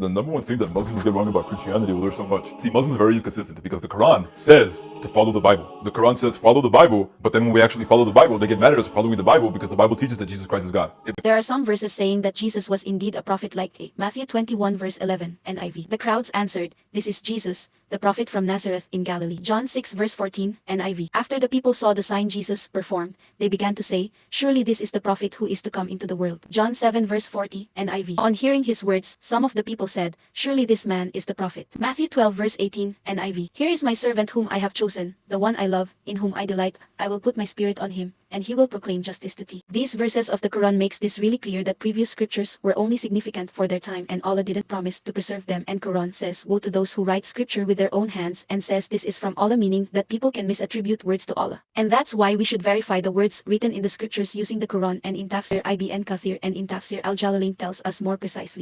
the number one thing that Muslims get wrong about Christianity, well, there's so much. See, Muslims are very inconsistent because the Quran says to follow the Bible. The Quran says follow the Bible, but then when we actually follow the Bible, they get mad at us for following the Bible because the Bible teaches that Jesus Christ is God. There are some verses saying that Jesus was indeed a prophet like Matthew 21 verse 11, NIV. The crowds answered, "This is Jesus, the prophet from Nazareth in Galilee." John 6 verse 14, NIV. After the people saw the sign Jesus performed, they began to say, "Surely this is the prophet who is to come into the world." John 7 verse 40, NIV. On hearing his words, some of the people said, "Surely this man is the prophet." Matthew 12 verse 18, NIV. Here is my servant whom I have chosen, the one I love, in whom I delight. I will put my spirit on him, and he will proclaim justice to thee. These verses of the Quran makes this really clear that previous scriptures were only significant for their time and Allah didn't promise to preserve them. And Quran says, "Woe to those who write scripture with their own hands," and says this is from Allah, meaning that people can misattribute words to Allah. And that's why we should verify the words written in the scriptures using the Quran, and in Tafsir Ibn Kathir and in Tafsir al-Jalalain tells us more precisely.